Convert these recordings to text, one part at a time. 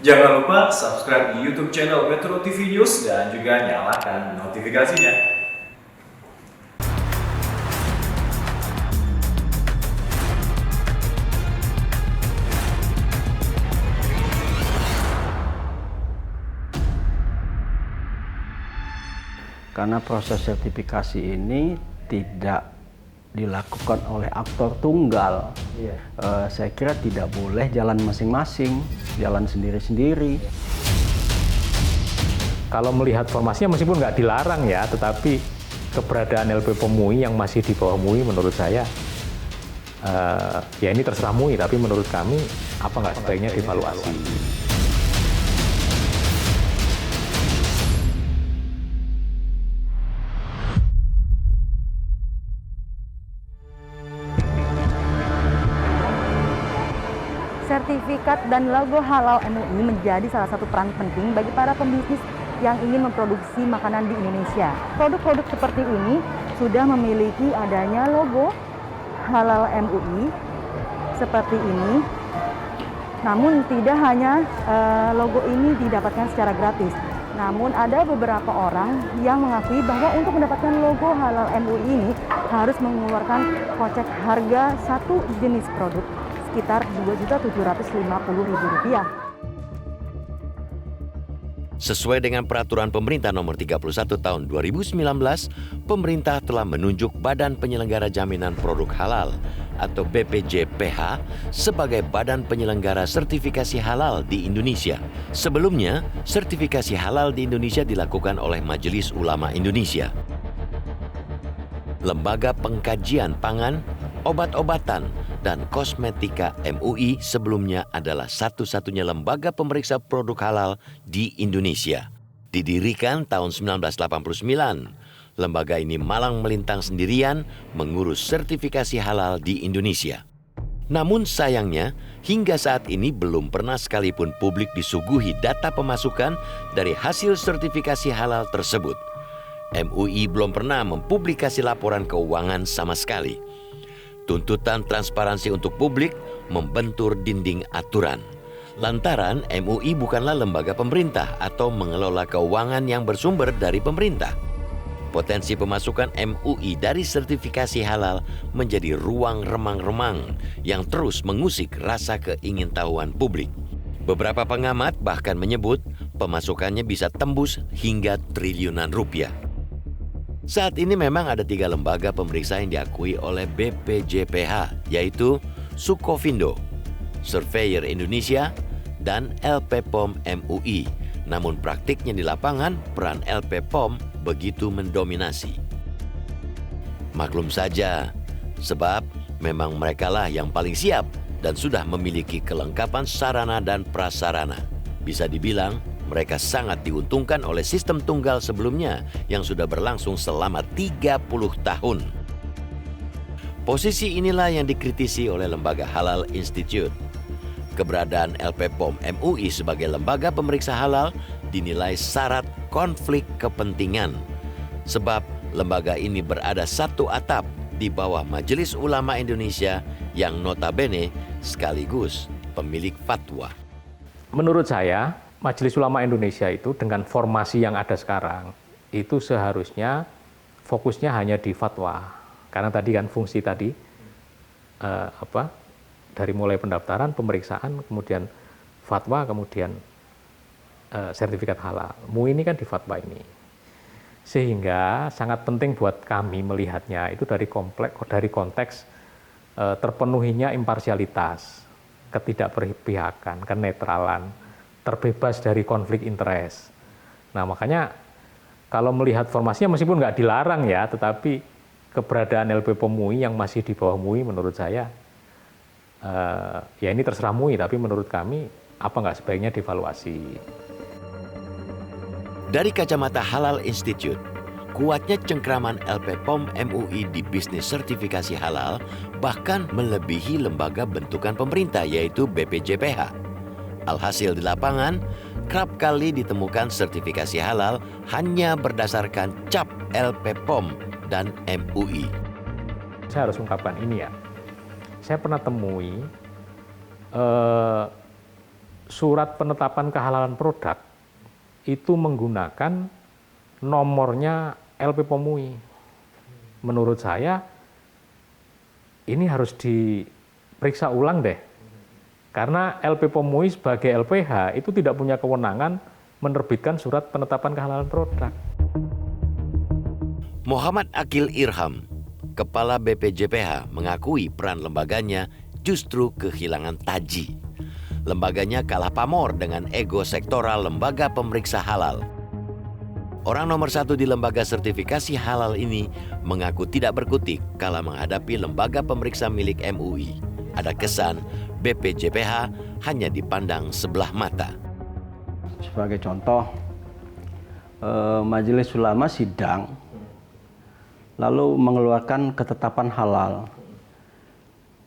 Jangan lupa subscribe di YouTube channel Metro TV News dan juga nyalakan notifikasinya. Karena proses sertifikasi ini tidak dilakukan oleh aktor tunggal. Saya kira tidak boleh jalan masing-masing, jalan sendiri-sendiri. Kalau melihat formasinya meskipun nggak dilarang ya, tetapi keberadaan LP POM MUI yang masih di bawah MUI menurut saya, ya ini terserah MUI, tapi menurut kami apa nggak sebaiknya dievaluasi. Sertifikat dan logo halal MUI menjadi salah satu peran penting bagi para pembisnis yang ingin memproduksi makanan di Indonesia. Produk-produk seperti ini sudah memiliki adanya logo halal MUI seperti ini. Namun tidak hanya logo ini didapatkan secara gratis. Namun ada beberapa orang yang mengakui bahwa untuk mendapatkan logo halal MUI ini harus mengeluarkan kocek harga satu jenis produk sekitar Rp2.750.000. Sesuai dengan peraturan pemerintah nomor 31 tahun 2019, pemerintah telah menunjuk Badan Penyelenggara Jaminan Produk Halal atau BPJPH sebagai badan penyelenggara sertifikasi halal di Indonesia. Sebelumnya, sertifikasi halal di Indonesia dilakukan oleh Majelis Ulama Indonesia. Lembaga Pengkajian Pangan, Obat-obatan, dan Kosmetika MUI sebelumnya adalah satu-satunya lembaga pemeriksa produk halal di Indonesia. Didirikan tahun 1989, lembaga ini malang melintang sendirian mengurus sertifikasi halal di Indonesia. Namun sayangnya, hingga saat ini belum pernah sekalipun publik disuguhi data pemasukan dari hasil sertifikasi halal tersebut. MUI belum pernah mempublikasi laporan keuangan sama sekali. Tuntutan transparansi untuk publik membentur dinding aturan. Lantaran MUI bukanlah lembaga pemerintah atau mengelola keuangan yang bersumber dari pemerintah. Potensi pemasukan MUI dari sertifikasi halal menjadi ruang remang-remang yang terus mengusik rasa keingintahuan publik. Beberapa pengamat bahkan menyebut pemasukannya bisa tembus hingga triliunan rupiah. Saat ini memang ada 3 lembaga pemeriksa yang diakui oleh BPJPH, yaitu Sukovindo, Surveyor Indonesia, dan LP POM MUI. Namun praktiknya di lapangan, peran LP POM begitu mendominasi. Maklum saja, sebab memang merekalah yang paling siap dan sudah memiliki kelengkapan sarana dan prasarana. Bisa dibilang, mereka sangat diuntungkan oleh sistem tunggal sebelumnya yang sudah berlangsung selama 30 tahun. Posisi inilah yang dikritisi oleh Lembaga Halal Institute. Keberadaan LP POM MUI sebagai lembaga pemeriksa halal dinilai syarat konflik kepentingan. Sebab lembaga ini berada satu atap di bawah Majelis Ulama Indonesia yang notabene sekaligus pemilik fatwa. Menurut saya, Majelis Ulama Indonesia itu dengan formasi yang ada sekarang, itu seharusnya fokusnya hanya di fatwa. Karena tadi kan fungsi tadi, dari mulai pendaftaran, pemeriksaan, kemudian fatwa, kemudian sertifikat halal. MUI ini kan di fatwa ini. Sehingga sangat penting buat kami melihatnya itu dari konteks terpenuhinya imparsialitas, ketidakberpihakan, kenetralan, terbebas dari konflik interest. Nah makanya kalau melihat formasinya meskipun nggak dilarang ya, tetapi keberadaan LP POM MUI yang masih di bawah MUI menurut saya, ya ini terserah MUI, tapi menurut kami apa nggak sebaiknya dievaluasi. Dari kacamata Halal Institute, kuatnya cengkraman LP POM MUI di bisnis sertifikasi halal bahkan melebihi lembaga bentukan pemerintah yaitu BPJPH. Alhasil di lapangan, kerap kali ditemukan sertifikasi halal hanya berdasarkan cap LP POM dan MUI. Saya harus ungkapkan ini ya, saya pernah temui surat penetapan kehalalan produk itu menggunakan nomornya LP POM MUI. Menurut saya ini harus diperiksa ulang deh. Karena LP POM MUI sebagai LPH itu tidak punya kewenangan menerbitkan surat penetapan kehalalan produk. Muhammad Akil Irham, Kepala BPJPH, mengakui peran lembaganya justru kehilangan taji. Lembaganya kalah pamor dengan ego sektoral lembaga pemeriksa halal. Orang nomor satu di lembaga sertifikasi halal ini mengaku tidak berkutik kala menghadapi lembaga pemeriksa milik MUI. Ada kesan BPJPH hanya dipandang sebelah mata. Sebagai contoh, Majelis Ulama sidang, lalu mengeluarkan ketetapan halal.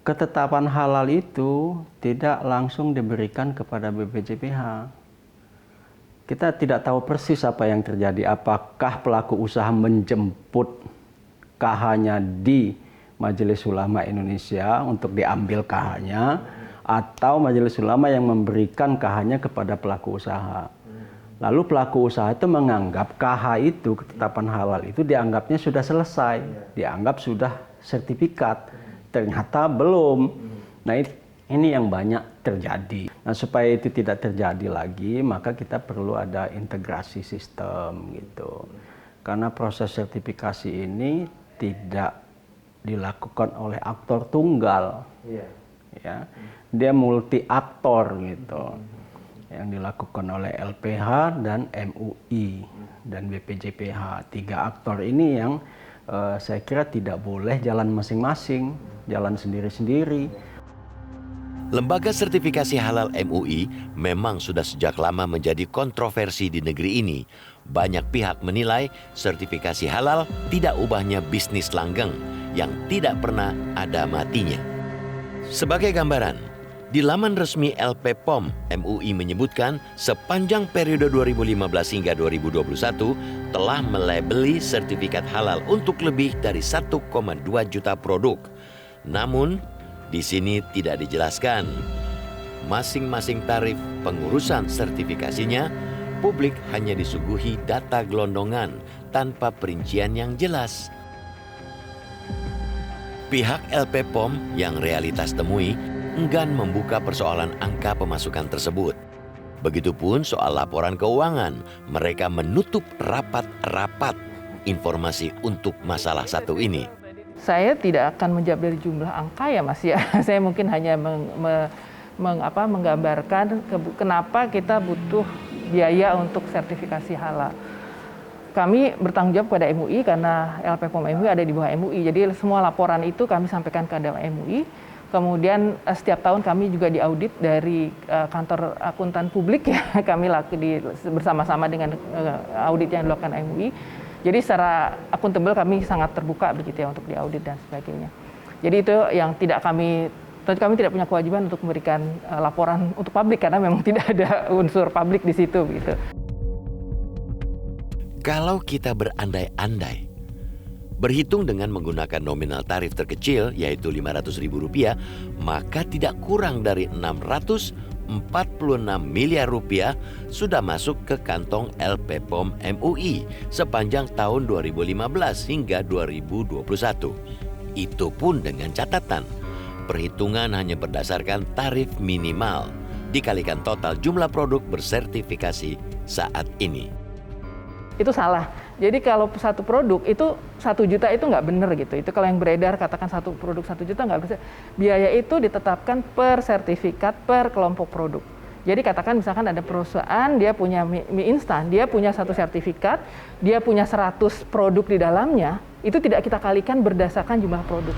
Ketetapan halal itu tidak langsung diberikan kepada BPJPH. Kita tidak tahu persis apa yang terjadi. Apakah pelaku usaha menjemput KH-nya di Majelis Ulama Indonesia untuk diambil KH-nya, atau Majelis Ulama yang memberikan KH-nya kepada pelaku usaha. Lalu pelaku usaha itu menganggap KH itu, ketetapan halal itu dianggapnya sudah selesai, dianggap sudah sertifikat. Ternyata belum. Nah, ini yang banyak terjadi. Nah, supaya itu tidak terjadi lagi, maka kita perlu ada integrasi sistem gitu. Karena proses sertifikasi ini tidak dilakukan oleh aktor tunggal. Ya. Dia multi aktor gitu. Yang dilakukan oleh LPH dan MUI dan BPJPH. 3 aktor ini yang saya kira tidak boleh jalan masing-masing, jalan sendiri-sendiri. Lembaga sertifikasi halal MUI memang sudah sejak lama menjadi kontroversi di negeri ini. Banyak pihak menilai sertifikasi halal tidak ubahnya bisnis langgeng yang tidak pernah ada matinya. Sebagai gambaran, di laman resmi LP POM MUI menyebutkan sepanjang periode 2015 hingga 2021 telah melabeli sertifikat halal untuk lebih dari 1,2 juta produk. Namun, di sini tidak dijelaskan masing-masing tarif pengurusan sertifikasinya. Publik hanya disuguhi data gelondongan tanpa perincian yang jelas. Pihak LP POM yang realitas temui enggan membuka persoalan angka pemasukan tersebut. Begitupun soal laporan keuangan, mereka menutup rapat-rapat informasi untuk masalah satu ini. Saya tidak akan menjawab dari jumlah angka ya Mas ya. Saya mungkin hanya menggambarkan kenapa kita butuh biaya untuk sertifikasi halal. Kami bertanggung jawab kepada MUI karena LP POM MUI ada di bawah MUI. Jadi semua laporan itu kami sampaikan ke MUI. Kemudian setiap tahun kami juga diaudit dari kantor akuntan publik ya. Kami bersama-sama dengan audit yang dilakukan MUI. Jadi secara akuntabel kami sangat terbuka begitu ya untuk diaudit dan sebagainya. Jadi itu yang kami tidak punya kewajiban untuk memberikan laporan untuk publik karena memang tidak ada unsur publik di situ gitu. Kalau kita berandai-andai, berhitung dengan menggunakan nominal tarif terkecil yaitu Rp500.000, maka tidak kurang dari Rp646 miliar sudah masuk ke kantong LP POM MUI sepanjang tahun 2015 hingga 2021. Itu pun dengan catatan, perhitungan hanya berdasarkan tarif minimal dikalikan total jumlah produk bersertifikasi saat ini. Itu salah. Jadi kalau satu produk itu 1 juta itu nggak benar gitu. Itu kalau yang beredar katakan satu produk 1 juta nggak bisa. Biaya itu ditetapkan per sertifikat per kelompok produk. Jadi katakan misalkan ada perusahaan dia punya mie instan, dia punya satu sertifikat, dia punya 100 produk di dalamnya, itu tidak kita kalikan berdasarkan jumlah produk.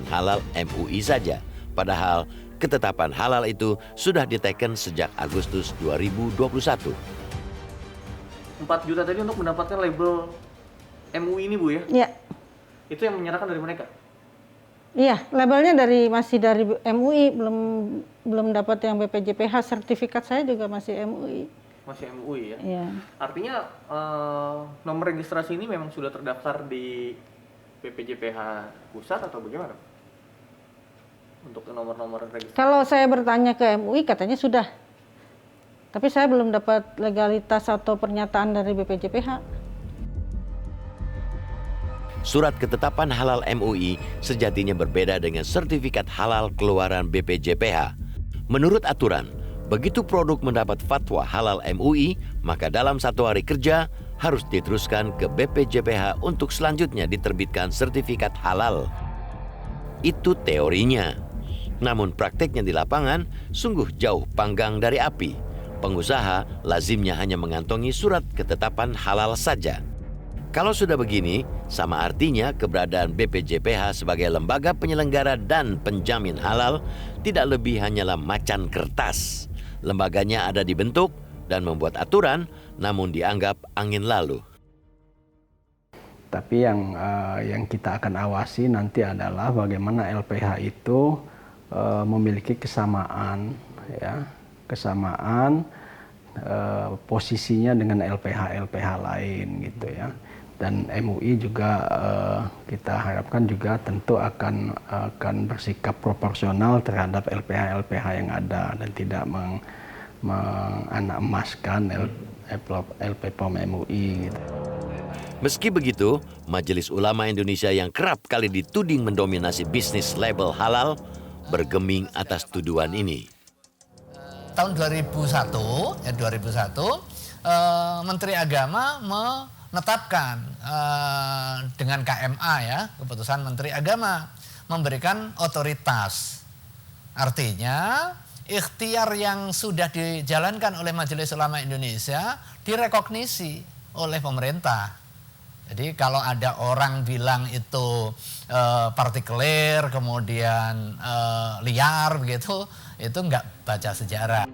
halal MUI saja. Padahal ketetapan halal itu sudah diteken sejak Agustus 2021. 4 juta tadi untuk mendapatkan label MUI ini, Bu, ya? Iya. Itu yang menyerahkan dari mereka? Iya, labelnya masih dari MUI, belum dapat yang BPJPH. Sertifikat saya juga masih MUI. Masih MUI ya? Iya. Artinya nomor registrasi ini memang sudah terdaftar di BPJPH pusat atau bagaimana? Untuk nomor-nomor registrasi. Kalau saya bertanya ke MUI katanya sudah. Tapi saya belum dapat legalitas atau pernyataan dari BPJPH. Surat ketetapan halal MUI sejatinya berbeda dengan sertifikat halal keluaran BPJPH. Menurut aturan, begitu produk mendapat fatwa halal MUI, maka dalam 1 hari kerja harus diteruskan ke BPJPH untuk selanjutnya diterbitkan sertifikat halal. Itu teorinya. Namun prakteknya di lapangan sungguh jauh panggang dari api. Pengusaha lazimnya hanya mengantongi surat ketetapan halal saja. Kalau sudah begini, sama artinya keberadaan BPJPH sebagai lembaga penyelenggara dan penjamin halal tidak lebih hanyalah macan kertas. Lembaganya ada dibentuk dan membuat aturan, namun dianggap angin lalu. Tapi yang kita akan awasi nanti adalah bagaimana LPH itu memiliki kesamaan, ya, posisinya dengan LPH lain gitu ya. Dan MUI juga kita harapkan juga tentu akan bersikap proporsional terhadap LPH yang ada dan tidak menganak emaskan LPPOM MUI gitu. Meski begitu, Majelis Ulama Indonesia yang kerap kali dituding mendominasi bisnis label halal bergeming atas tuduhan ini. Tahun 2001, Menteri Agama menetapkan dengan KMA ya, keputusan Menteri Agama memberikan otoritas. Artinya ikhtiar yang sudah dijalankan oleh Majelis Ulama Indonesia direkognisi oleh pemerintah. Jadi kalau ada orang bilang itu partikelir, kemudian liar begitu, itu nggak baca sejarah.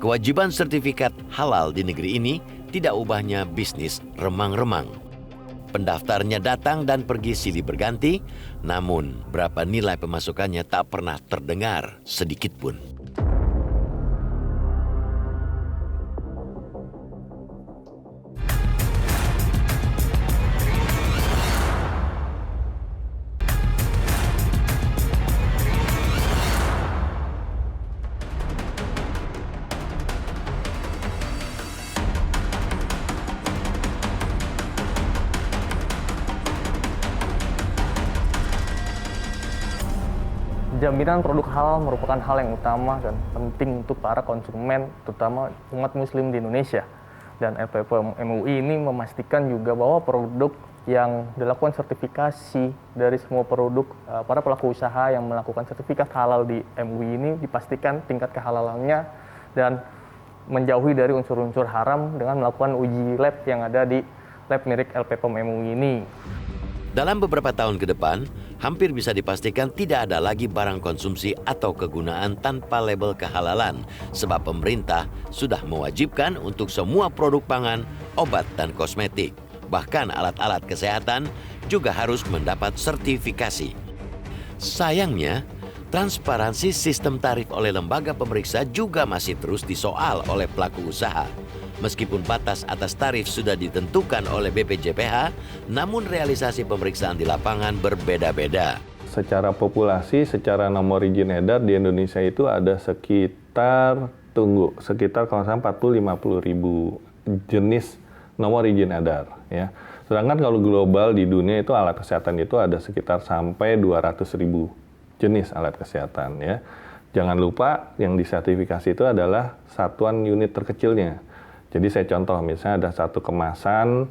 Kewajiban sertifikat halal di negeri ini tidak ubahnya bisnis remang-remang. Pendaftarnya datang dan pergi silih berganti, namun berapa nilai pemasukannya tak pernah terdengar sedikit pun. Jaminan produk halal merupakan hal yang utama dan penting untuk para konsumen, terutama umat muslim di Indonesia. Dan LPPOM MUI ini memastikan juga bahwa produk yang dilakukan sertifikasi dari semua produk, para pelaku usaha yang melakukan sertifikat halal di MUI ini dipastikan tingkat kehalalannya dan menjauhi dari unsur-unsur haram dengan melakukan uji lab yang ada di lab milik LPPOM MUI ini. Dalam beberapa tahun ke depan, hampir bisa dipastikan tidak ada lagi barang konsumsi atau kegunaan tanpa label kehalalan, sebab pemerintah sudah mewajibkan untuk semua produk pangan, obat, dan kosmetik. Bahkan alat-alat kesehatan juga harus mendapat sertifikasi. Sayangnya, transparansi sistem tarif oleh lembaga pemeriksa juga masih terus disoal oleh pelaku usaha. Meskipun batas atas tarif sudah ditentukan oleh BPJPH, namun realisasi pemeriksaan di lapangan berbeda-beda. Secara populasi, secara nomor izin edar di Indonesia itu ada sekitar kalau saya 40-50 ribu jenis nomor izin edar. Ya. Sedangkan kalau global di dunia itu alat kesehatan itu ada sekitar sampai 200 ribu jenis alat kesehatan. Ya. Jangan lupa yang disertifikasi itu adalah satuan unit terkecilnya. Jadi saya contoh, misalnya ada satu kemasan,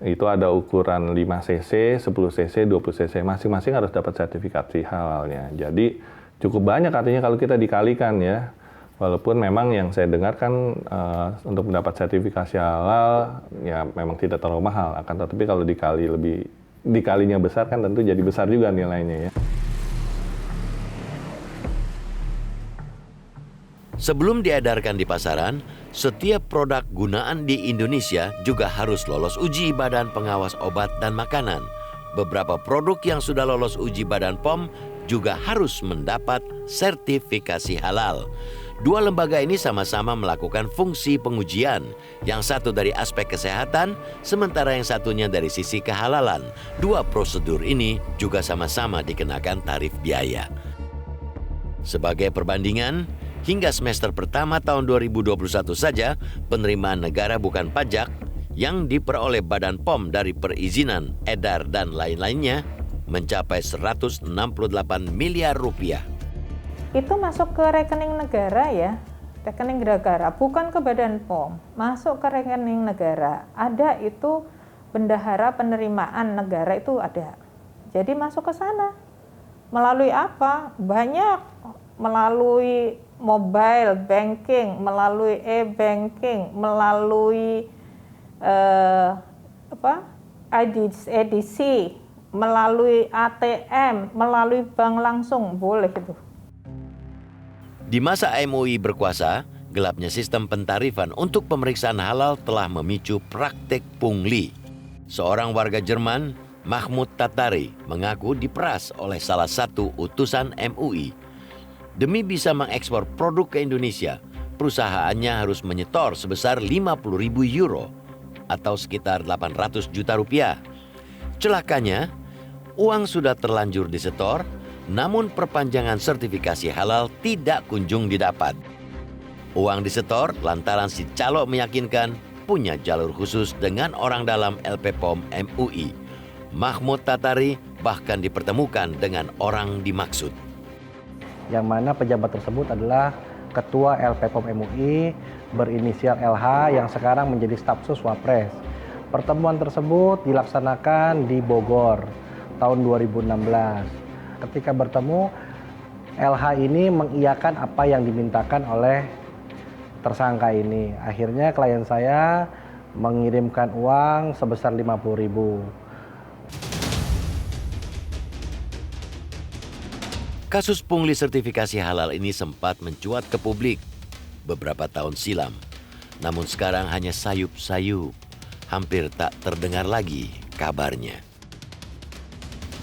itu ada ukuran 5 cc, 10 cc, 20 cc, masing-masing harus dapat sertifikasi halalnya. Jadi cukup banyak artinya kalau kita dikalikan ya, walaupun memang yang saya dengar kan untuk mendapat sertifikasi halal, ya memang tidak terlalu mahal, akan tetapi kalau dikali lebih dikalinya besar kan tentu jadi besar juga nilainya ya. Sebelum diedarkan di pasaran, setiap produk gunaan di Indonesia juga harus lolos uji Badan Pengawas Obat dan Makanan. Beberapa produk yang sudah lolos uji Badan POM juga harus mendapat sertifikasi halal. Dua lembaga ini sama-sama melakukan fungsi pengujian. Yang satu dari aspek kesehatan, sementara yang satunya dari sisi kehalalan. Dua prosedur ini juga sama-sama dikenakan tarif biaya. Sebagai perbandingan, hingga semester pertama tahun 2021 saja, penerimaan negara bukan pajak yang diperoleh Badan POM dari perizinan, edar, dan lain-lainnya mencapai 168 miliar rupiah. Itu masuk ke rekening negara ya, rekening negara, bukan ke Badan POM, masuk ke rekening negara. Ada itu bendahara penerimaan negara itu ada. Jadi masuk ke sana. Melalui apa? Banyak. Melalui mobile banking, melalui e-banking, melalui EDC, melalui ATM, melalui bank langsung, boleh itu. Di masa MUI berkuasa, gelapnya sistem pentarifan untuk pemeriksaan halal telah memicu praktek pungli. Seorang warga Jerman, Mahmud Tatari, mengaku diperas oleh salah satu utusan MUI. Demi bisa mengekspor produk ke Indonesia, perusahaannya harus menyetor sebesar 50.000 euro atau sekitar 800 juta rupiah. Celakanya, uang sudah terlanjur disetor, namun perpanjangan sertifikasi halal tidak kunjung didapat. Uang disetor lantaran si calo meyakinkan punya jalur khusus dengan orang dalam LP POM MUI. Mahmud Tatari bahkan dipertemukan dengan orang dimaksud. Yang mana pejabat tersebut adalah Ketua LP POM MUI berinisial LH yang sekarang menjadi stafsus Wapres. Pertemuan tersebut dilaksanakan di Bogor tahun 2016. Ketika bertemu, LH ini mengiyakan apa yang dimintakan oleh tersangka ini. Akhirnya klien saya mengirimkan uang sebesar 50.000. Kasus pungli sertifikasi halal ini sempat mencuat ke publik beberapa tahun silam. Namun sekarang hanya sayup-sayup, hampir tak terdengar lagi kabarnya.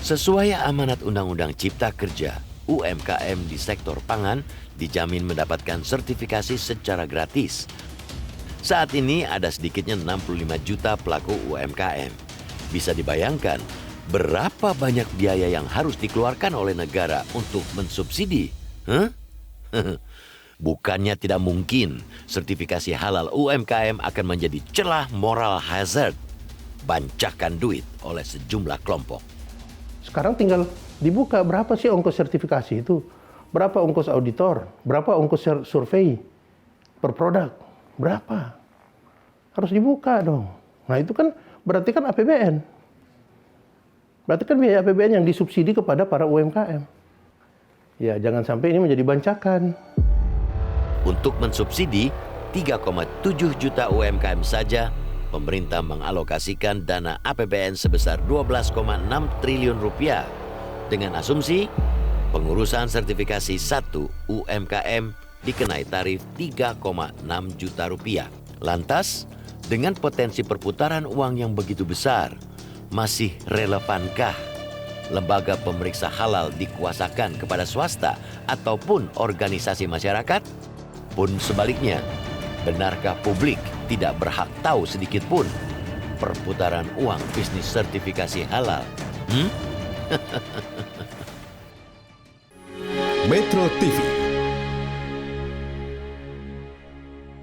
Sesuai amanat Undang-Undang Cipta Kerja, UMKM di sektor pangan dijamin mendapatkan sertifikasi secara gratis. Saat ini ada sedikitnya 65 juta pelaku UMKM. Bisa dibayangkan berapa banyak biaya yang harus dikeluarkan oleh negara untuk mensubsidi? Bukannya tidak mungkin sertifikasi halal UMKM akan menjadi celah moral hazard, bancakan duit oleh sejumlah kelompok. Sekarang tinggal dibuka berapa sih ongkos sertifikasi itu, berapa ongkos auditor, berapa ongkos survei per produk, berapa? Harus dibuka dong. Nah itu kan berarti kan APBN. Berarti kan biaya APBN yang disubsidi kepada para UMKM. Ya jangan sampai ini menjadi bancakan. Untuk mensubsidi 3,7 juta UMKM saja, pemerintah mengalokasikan dana APBN sebesar 12,6 triliun rupiah dengan asumsi pengurusan sertifikasi 1 UMKM dikenai tarif 3,6 juta rupiah. Lantas, dengan potensi perputaran uang yang begitu besar, masih relevankah lembaga pemeriksa halal dikuasakan kepada swasta ataupun organisasi masyarakat? Pun sebaliknya, benarkah publik tidak berhak tahu sedikit pun perputaran uang bisnis sertifikasi halal? Metro TV